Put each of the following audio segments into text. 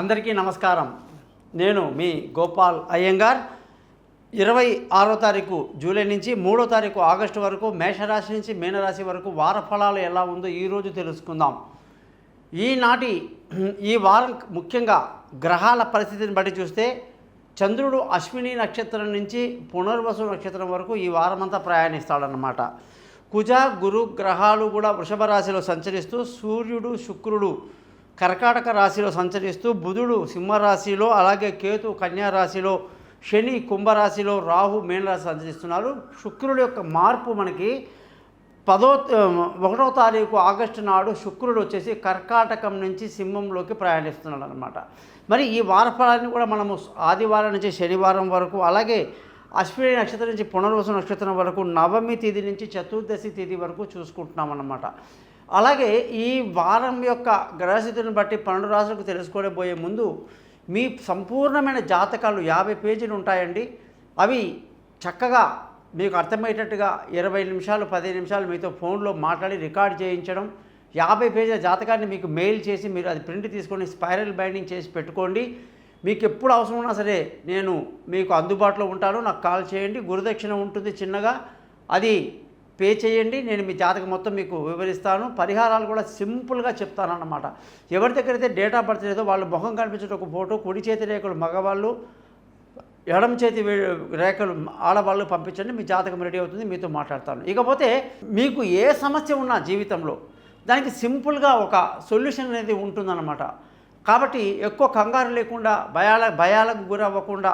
అందరికీ నమస్కారం. నేను మీ గోపాల్ అయ్యంగార్. 26వ తారీఖు జూలై నుంచి 3వ తారీఖు ఆగస్టు వరకు మేషరాశి నుంచి మీనరాశి వరకు వార ఫలాలు ఎలా ఉందో ఈరోజు తెలుసుకుందాం. ఈ వారం ముఖ్యంగా గ్రహాల పరిస్థితిని బట్టి చూస్తే చంద్రుడు అశ్విని నక్షత్రం నుంచి పునర్వసు నక్షత్రం వరకు ఈ వారమంతా ప్రయాణిస్తాడన్నమాట. కుజ గురు గ్రహాలు కూడా వృషభ రాశిలో సంచరిస్తూ, సూర్యుడు శుక్రుడు కర్కాటక రాశిలో సంచరిస్తూ, బుధుడు సింహరాశిలో, అలాగే కేతు కన్యా రాశిలో, శని కుంభరాశిలో, రాహు మీనరాశి సంచరిస్తున్నారు. శుక్రుడు యొక్క మార్పు మనకి 1వ తారీఖు ఆగస్టు నాడు శుక్రుడు వచ్చేసి కర్కాటకం నుంచి సింహంలోకి ప్రయాణిస్తున్నాడు అనమాట. మరి ఈ వారఫలాన్ని కూడా మనము ఆదివారం నుంచి శనివారం వరకు, అలాగే అశ్విని నక్షత్రం నుంచి పునర్వసు నక్షత్రం వరకు, నవమి తేదీ నుంచి చతుర్దశి తేదీ వరకు చూసుకుంటున్నాం అన్నమాట. అలాగే ఈ వారం యొక్క గ్రహస్థితిని బట్టి 12 రాశులకు తెలుసుకోబోయే ముందు మీ సంపూర్ణమైన జాతకాలు 50 పేజీలు ఉంటాయండి. అవి చక్కగా మీకు అర్థమయ్యేటట్టుగా 20 నిమిషాలు 15 నిమిషాలు మీతో ఫోన్లో మాట్లాడి రికార్డ్ చేయించడం, 50 పేజీల జాతకాన్ని మీకు మెయిల్ చేసి మీరు అది ప్రింట్ తీసుకొని స్పైరల్ బైండింగ్ చేసి పెట్టుకోండి. మీకు ఎప్పుడు అవసరం ఉన్నా సరే నేను మీకు అందుబాటులో ఉంటాను. నాకు కాల్ చేయండి. గురుదక్షిణ ఉంటుంది చిన్నగా, అది పే చేయండి. నేను మీ జాతకం మొత్తం మీకు వివరిస్తాను. పరిహారాలు కూడా సింపుల్గా చెప్తానన్నమాట. ఎవరి దగ్గరైతే డేట్ ఆఫ్ బర్త్ లేదో వాళ్ళు ముఖం కనిపించే ఒక ఫోటో, కుడి చేతి రేఖలు మగవాళ్ళు, ఎడమ చేతి రేఖలు ఆడవాళ్ళు పంపించండి. మీ జాతకం రెడీ అవుతుంది, మీతో మాట్లాడతాను. ఇకపోతే మీకు ఏ సమస్య ఉన్నా జీవితంలో దానికి సింపుల్గా ఒక సొల్యూషన్ అనేది ఉంటుందన్నమాట. కాబట్టి ఎక్కువ కంగారు లేకుండా, భయాలకు గురవ్వకుండా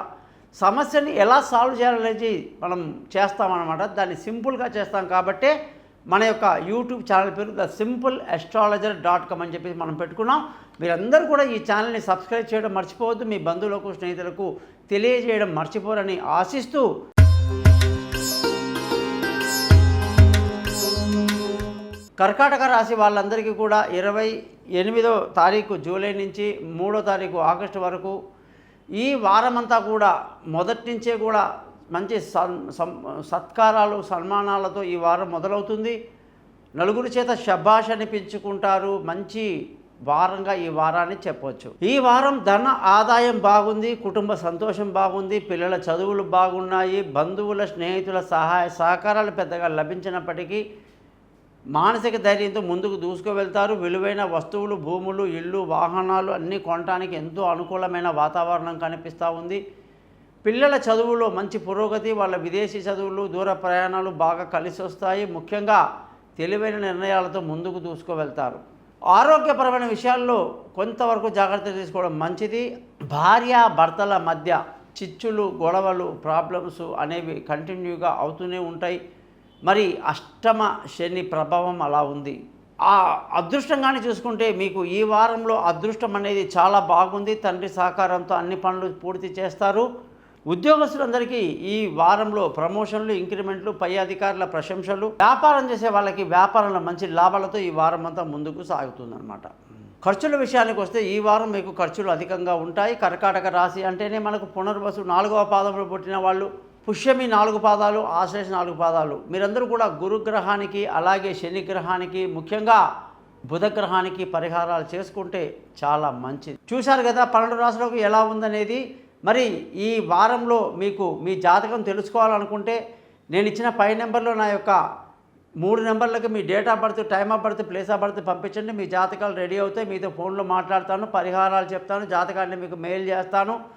సమస్యని ఎలా సాల్వ్ చేయాలనేది మనం చేస్తామన్నమాట. దాన్ని సింపుల్గా చేస్తాం కాబట్టే మన యొక్క యూట్యూబ్ ఛానల్ పేరు thesimple.astrologer.com అని చెప్పి మనం పెట్టుకున్నాం. మీరందరూ కూడా ఈ ఛానల్ని సబ్స్క్రైబ్ చేయడం మర్చిపోవద్దు. మీ బంధువులకు స్నేహితులకు తెలియజేయడం మర్చిపోరని ఆశిస్తూ, కర్కాటక రాశి వాళ్ళందరికీ కూడా 28వ తారీఖు జూలై నుంచి 3వ తారీఖు ఆగస్టు వరకు ఈ వారమంతా కూడా మొదటి నుంచే కూడా మంచి సత్కారాలు సన్మానాలతో ఈ వారం మొదలవుతుంది. నలుగురి చేత శభాష్ అనిపించుకుంటారు. మంచి వారంగా ఈ వారాన్ని చెప్పవచ్చు. ఈ వారం ధన ఆదాయం బాగుంది, కుటుంబ సంతోషం బాగుంది, పిల్లల చదువులు బాగున్నాయి, బంధువుల స్నేహితుల సహాయ సహకారాలు పెద్దగా లభించినప్పటికీ మానసిక ధైర్యంతో ముందుకు దూసుకువెళ్తారు. విలువైన వస్తువులు, భూములు, ఇళ్ళు, వాహనాలు అన్నీ కొనడానికి ఎంతో అనుకూలమైన వాతావరణం కనిపిస్తూ ఉంది. పిల్లల చదువులో మంచి పురోగతి, వాళ్ళ విదేశీ చదువులు, దూర ప్రయాణాలు బాగా కలిసి వస్తాయి. ముఖ్యంగా తెలివైన నిర్ణయాలతో ముందుకు దూసుకువెళ్తారు. ఆరోగ్యపరమైన విషయాల్లో కొంతవరకు జాగ్రత్త తీసుకోవడం మంచిది. భార్య భర్తల మధ్య చిచ్చులు, గొడవలు, ప్రాబ్లమ్స్ అనేవి కంటిన్యూగా అవుతూనే ఉంటాయి. మరి అష్టమ శని ప్రభావం అలా ఉంది. ఆ అదృష్టంగానే చూసుకుంటే మీకు ఈ వారంలో అదృష్టం అనేది చాలా బాగుంది. తండ్రి సహకారంతో అన్ని పనులు పూర్తి చేస్తారు. ఉద్యోగస్తులందరికీ ఈ వారంలో ప్రమోషన్లు, ఇంక్రిమెంట్లు, పై అధికారుల ప్రశంసలు, వ్యాపారం చేసే వాళ్ళకి వ్యాపారంలో మంచి లాభాలతో ఈ వారం అంతా ముందుకు సాగుతుందన్నమాట. ఖర్చుల విషయానికి వస్తే ఈ వారం మీకు ఖర్చులు అధికంగా ఉంటాయి. కర్కాటక రాశి అంటేనే మనకు పునర్వసు 4వ పాదంలో పుట్టిన వాళ్ళు, పుష్యమి 4 పాదాలు, ఆశ్లేష 4 పాదాలు. మీరందరూ కూడా గురుగ్రహానికి, అలాగే శని గ్రహానికి, ముఖ్యంగా బుధగ్రహానికి పరిహారాలు చేసుకుంటే చాలా మంచిది. చూశారు కదా 12 రాశులకు ఎలా ఉందనేది. మరి ఈ వారంలో మీకు మీ జాతకం తెలుసుకోవాలనుకుంటే నేను ఇచ్చిన పై నెంబర్లో నా యొక్క 3 నెంబర్లకు మీ date of birth, time of birth, place of birth పంపించండి. మీ జాతకాలు రెడీ అవుతాయి. మీతో ఫోన్లో మాట్లాడతాను, పరిహారాలు చెప్తాను, జాతకాన్ని మీకు మెయిల్ చేస్తాను.